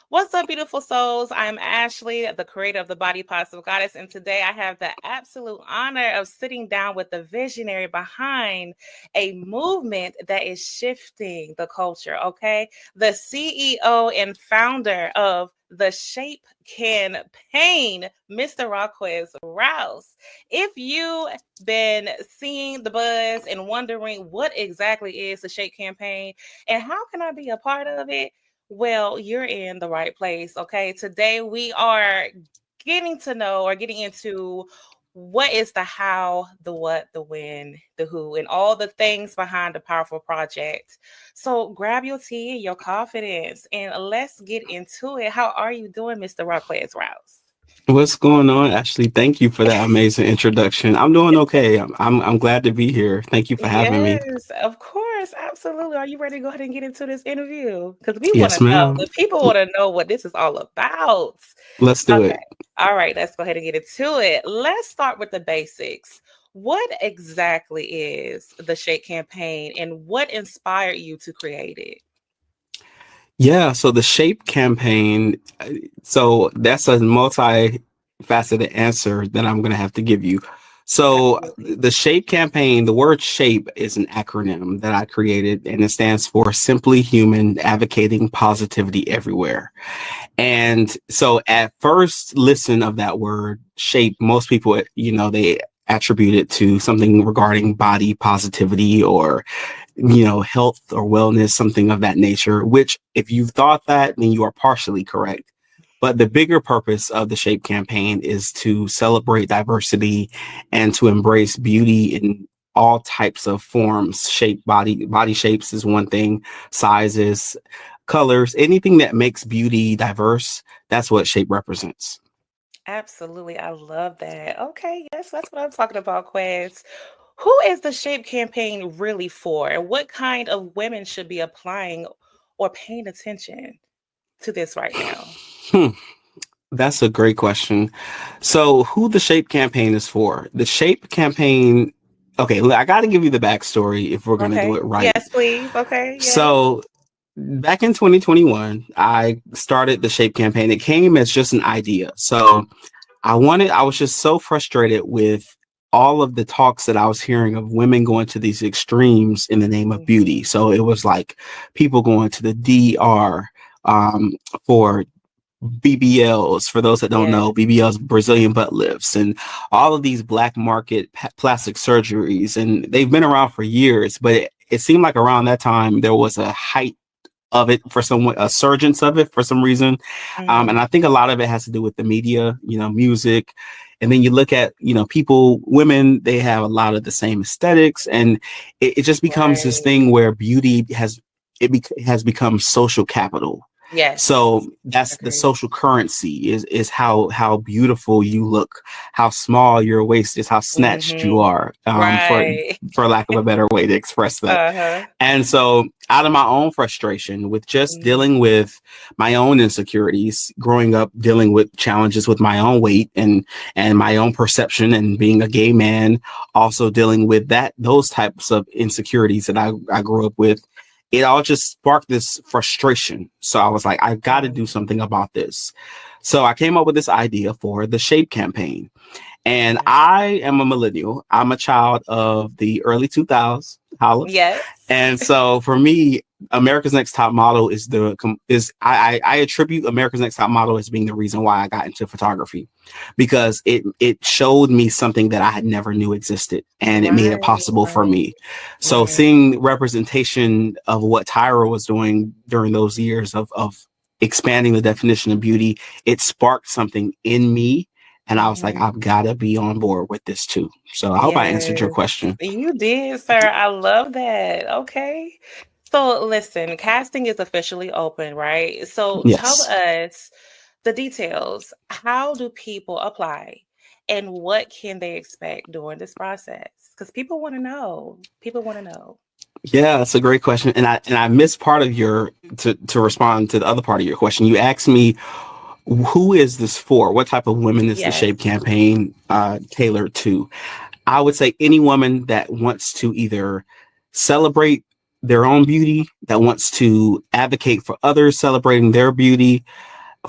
What's up, beautiful souls? I'm Ashley, the creator of the Bodi Positive Goddess, and today I have the absolute honor of sitting down with the visionary behind a movement that is shifting the culture, okay? The CEO and founder of the Shape Campaign, Mr. Raquez Rouse. If you been seeing the buzz and wondering what exactly is the Shape Campaign and how can I be a part of it, well, you're in the right place. Okay. Today we are getting to know or getting into what is the how, the what, the when, the who, and all the things behind the powerful project. So grab your tea, your confidence, and let's get into it. How are you doing, Mr. Raquez Rouse? What's going on, Ashley? Thank you for that amazing introduction. I'm doing okay. I'm glad to be here. Thank you for having me. Yes, of course, absolutely. Are you ready to go ahead and get into this interview? Because we want Yes, to know, ma'am. the people want to know what this is all about. Let's do Okay. it. All right, let's go ahead and get into it. Let's start with the basics. What exactly is the Shake campaign and what inspired you to create it? Yeah, so the Shape campaign, so that's a multi-faceted answer that I'm going to have to give you. So Absolutely. the Shape campaign, the word shape is an acronym that I created, and it stands for Simply Human Advocating Positivity Everywhere. And so at first listen of that word shape, most people, they attribute it to something regarding body positivity or, health or wellness, something of that nature, which if you've thought that, then you are partially correct. But the bigger purpose of the Shape campaign is to celebrate diversity and to embrace beauty in all types of forms. Body shapes is one thing, sizes, colors, anything that makes beauty diverse. That's what Shape represents. Absolutely. I love that. Okay, yes, that's what I'm talking about, Quez. Who is the Shape campaign really for? And what kind of women should be applying or paying attention to this right now? Hmm. That's a great question. So, who the Shape campaign is for? The Shape campaign. Okay, I got to give you the backstory if we're going to do Okay. it right. Yes, please. Okay. Yes. So, back in 2021, I started the Shape campaign. It came as just an idea. So, I was just so frustrated with all of the talks that I was hearing of women going to these extremes in the name of Mhm. beauty. So, it was like people going to the DR for BBLs. For those that don't know, Yes. BBLs, Brazilian butt lifts, and all of these black market plastic surgeries. And they've been around for years, but it seemed like around that time there was a height of it for someone, a surgence of it for some reason. And Mm, I think a lot of it has to do with the media, music. And then you look at, women, they have a lot of the same aesthetics. And it just becomes this right. thing where beauty has become social capital. Yes. So that's the Agreed. social currency is how beautiful you look, how small your waist is, how snatched you Mm-hmm. are, Right. for lack of a better way to express that. Uh-huh. And so out of my own frustration with just Mm, dealing with my own insecurities, growing up dealing with challenges with my own weight and my own perception and being a gay man, also dealing with those types of insecurities that I grew up with, it all just sparked this frustration. So I was like, I've got to do mm, something about this. So I came up with this idea for the Shape campaign. And right. I am a millennial. I'm a child of the early 2000s. Holla. Yes. And so for me, America's Next Top Model I attribute America's Next Top Model as being the reason why I got into photography, because it showed me something that I had never knew existed, and it made it Right. possible for Right. me. So Mm, seeing representation of what Tyra was doing during those years of expanding the definition of beauty, it sparked something in me. And I was like, mm-hmm. I've got to be on board with this too. So I hope I answered your Yes, question. you did, sir. I love that. Okay. So listen, casting is officially open, right? So tell Yes. us the details. How do people apply and what can they expect during this process? Because people want to know. People want to know. Yeah, that's a great question. And I missed part of your to respond to the other part of your question. You asked me, who is this for? What type of women is the Yes. Shape campaign tailored to? I would say any woman that wants to either celebrate their own beauty, that wants to advocate for others celebrating their beauty,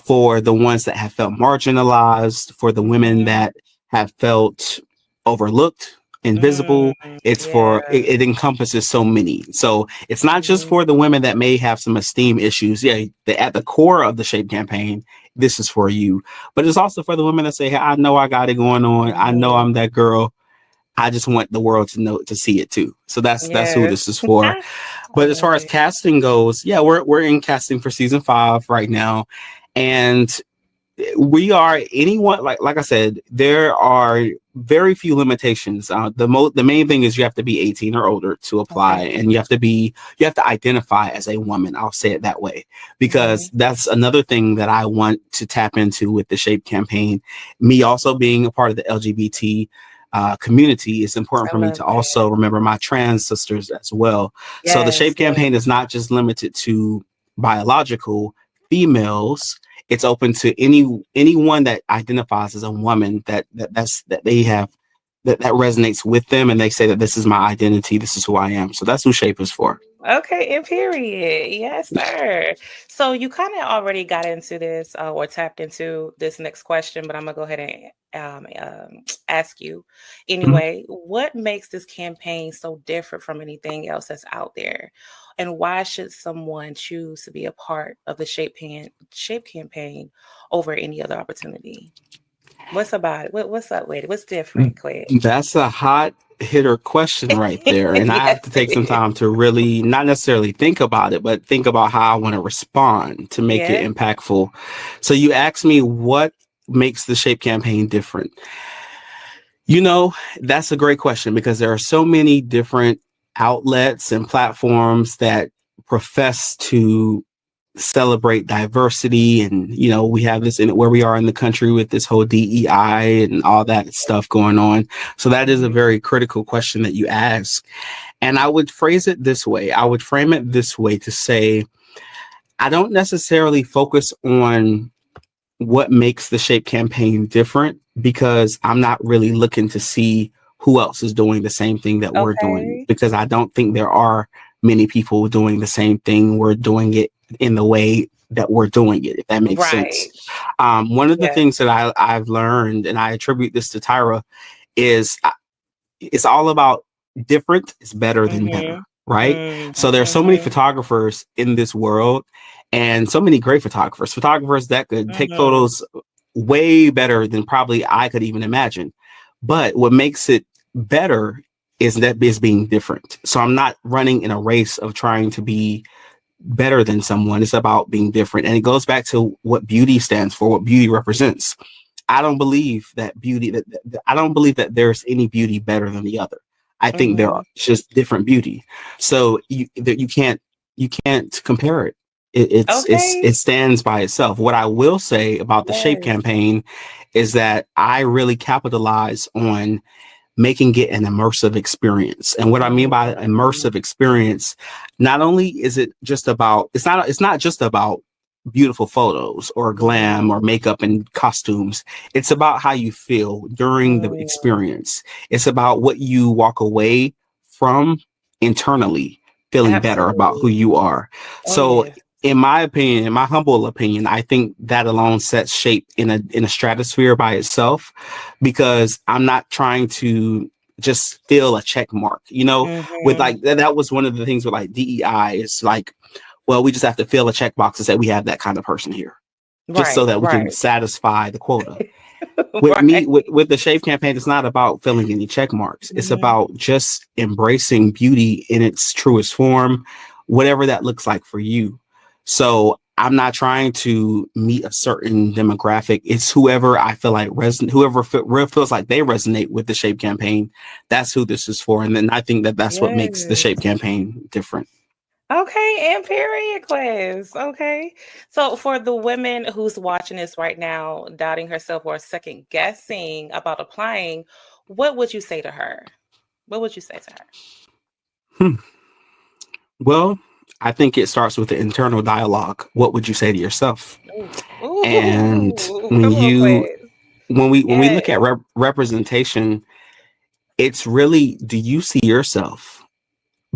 for the ones that have felt marginalized, for the women that have felt overlooked, invisible. It's for Yeah. it encompasses so many. So it's not just Mhm. for the women that may have some esteem issues. Yeah, at the core of the Shape campaign, this is for you. But it's also for the women that say, hey, I know I got it going on. I know Mhm. I'm that girl. I just want the world to know, to see it too. So that's who Yes. this is for. I But as love far as it. casting goes, yeah, we're in casting for season 5 right now, and we are anyone, like I said, there are very few limitations. The main thing is you have to be 18 or older to apply, Okay. and you have to identify as a woman. I'll say it that way, because Mhm. that's another thing that I want to tap into with the Shape campaign. Me also being a part of the LGBT community, it's important I for me love to that. also remember my trans sisters as well. So the Yes, Shape yes. campaign is not just limited to biological females. It's open to anyone that identifies as a woman that they have that resonates with them, and they say that this is my identity, this is who I am. So that's who Shape is for. Okay, and period. Yes, sir. So you kind of already got into this or tapped into this next question, but I'm gonna go ahead and ask you Mhm. anyway. What makes this campaign so different from anything else that's out there, and why should someone choose to be a part of the Shape campaign over any other opportunity? What's about it? What's up with it? What's different, Claire? That's a hot hitter question right there. And I Yes, have to take some it is. time to really not necessarily think about it, but think about how I want to respond to make it Yeah. impactful. So you asked me what makes the Shape campaign different. You know, that's a great question, because there are so many different outlets and platforms that profess to celebrate diversity. And, we have this in where we are in the country with this whole DEI and all that stuff going on. So that is a Mhm. very critical question that you ask. And I would phrase it this way. I would frame it this way to say, I don't necessarily focus on what makes the Shape campaign different, because I'm not really looking to see who else is doing the same thing that we're doing, Okay. because I don't think there are many people doing the same thing. We're doing it in the way that we're doing it, if that makes sense. Right. One of the Yeah. things that I've learned, and I attribute this to Tyra, is it's all about different is better than better, Mhm. right? Mm, So there's so many mhm, photographers in this world, and so many great photographers that could take mhm. photos way better than probably I could even imagine. But what makes it better is that is being different. So I'm not running in a race of trying to be better than someone. It's about being different. And it goes back to what beauty stands for, what beauty represents. I don't believe that I don't believe that there's any beauty better than the other. I think there are Mhm. just different beauty. So you can't compare it. It Okay. stands by itself. What I will say about the Shape Yes. campaign is that I really capitalize on making it an immersive experience. And what I mean by Mm. immersive experience, not only is it just about, it's not just about beautiful photos or glam Mhm. or makeup and costumes. It's about how you feel during the Mm. experience. It's about what you walk away from internally feeling better about who Absolutely. you are. Oh, So yes. in my opinion, in my humble opinion, I think that alone sets Shape in a stratosphere by itself, because I'm not trying to just fill a check mark. With Mhm. like that was one of the things with like DEI is like, well, we just have to fill a checkbox and say we have that kind of person here, just so Right, that we can right. satisfy the quota. With me, Right. with the Shape campaign, it's not about filling any check marks. It's Mhm. about just embracing beauty in its truest form, whatever that looks like for you. So I'm not trying to meet a certain demographic. It's whoever I feel like feels like they resonate with the Shape campaign. That's who this is for. And then I think that that's what makes the Shape Yes. campaign different. Okay, and period class. Okay. So for the women who's watching this right now, doubting herself or second guessing about applying, what would you say to her? What would you say to her? Hmm. Well, I think it starts with the internal dialogue. What would you say to yourself? Ooh, And ooh, when come on, you class. when we look Yes. at representation, it's really, do you see yourself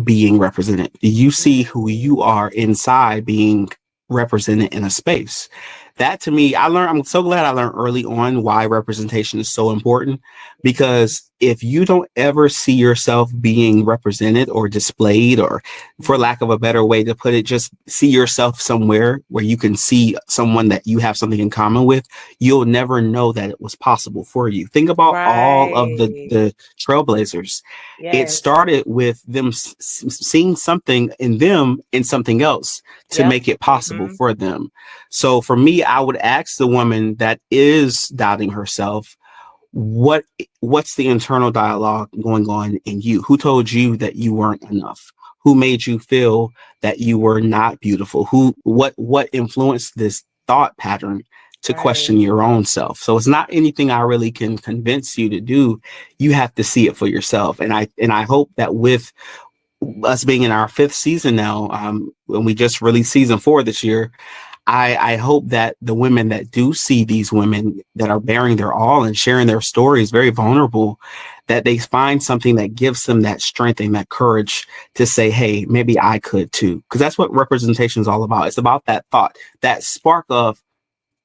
being represented? Do you see who you Mhm. are inside being represented in a space? that to me, I'm so glad I learned early on why representation is so important, because if you don't ever see yourself being represented or displayed, or for lack of a better way to put it, just see yourself somewhere where you can see someone that you have something in common with, you'll never know that it was possible for you. Think about all of Right. the trailblazers. It Yes. started with them seeing something in them in something else to Yep. make it possible for them. So for me, I would ask the woman that is doubting herself, what's the internal dialogue going on in you? Who told you that you weren't enough? Who made you feel that you were not beautiful? What influenced this thought pattern to question Right. your own self? So it's not anything I really can convince you to do. You have to see it for yourself. And I hope that with us being in our 5th season now, when we just released season 4 this year, I hope that the women that do see these women that are bearing their all and sharing their stories, very vulnerable, that they find something that gives them that strength and that courage to say, hey, maybe I could too. Because that's what representation is all about. It's about that thought, that spark of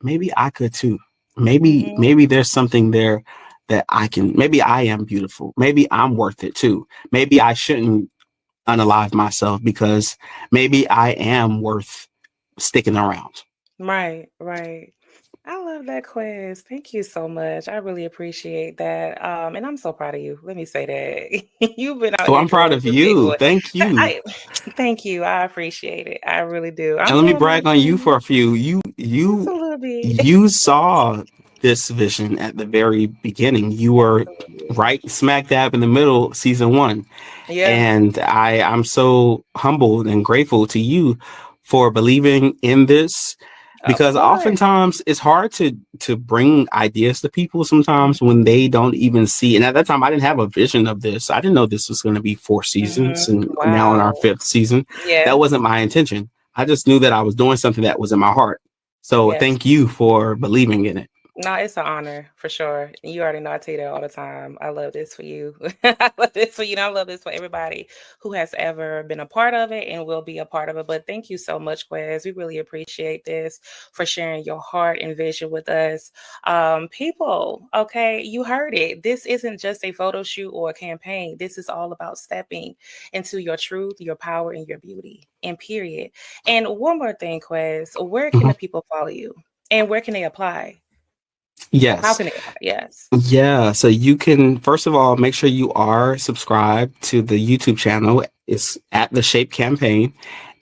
maybe I could too. Maybe there's something there that maybe I am beautiful. Maybe I'm worth it too. Maybe I shouldn't unalive myself, because maybe I am worth sticking around. Right, right. I love that quiz. Thank you so much. I really appreciate that. And I'm so proud of you. Let me say that. You've been out So here I'm proud doing of your big you. boy. Thank you. I thank you. I appreciate it. I really do. And I'm let me doing my brag on you for thing. a few. Just a little bit. You saw this vision at the very beginning. You were Absolutely. right smack dab in the middle, season 1. Yeah, And I'm so humbled and grateful to you for believing in this, of because course. oftentimes it's hard to bring ideas to people sometimes when Mhm. they don't even see. And at that time, I didn't have a vision of this. I didn't know this was going to be 4 seasons Mhm. and now in our Wow. 5th season. That Yes. wasn't my intention. I just knew that I was doing something that was in my heart. So Yes. thank you for believing in it. No, it's an honor for sure. You already know I tell you that all the time. I love this for you. I love this for you. And I love this for everybody who has ever been a part of it and will be a part of it. But thank you so much, Quez. We really appreciate this for sharing your heart and vision with us. People, okay, you heard it. This isn't just a photo shoot or a campaign. This is all about stepping into your truth, your power, and your beauty. And period. And one more thing, Quez, where can Mhm. the people follow you? And where can they apply? How Yes. can they? Yes. Yeah, so you can first of all make sure you are subscribed to the YouTube channel. It's at the Shape Campaign,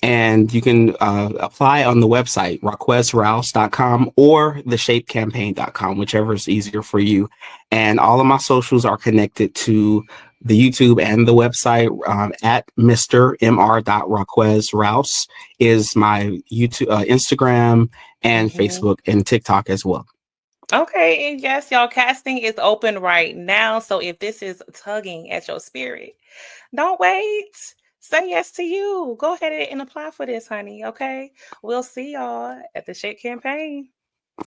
and you can apply on the website raquezrouse.com or theshapecampaign.com, whichever is easier for you. And all of my socials are connected to the YouTube and the website. At Mr. Mr. Raquez Rouse is my YouTube, Instagram, and Hmm. Facebook and TikTok as well. Okay, and yes, y'all, casting is open right now. So if this is tugging at your spirit, don't wait. Say yes to you. Go ahead and apply for this, honey. Okay. We'll see y'all at the Shape Campaign.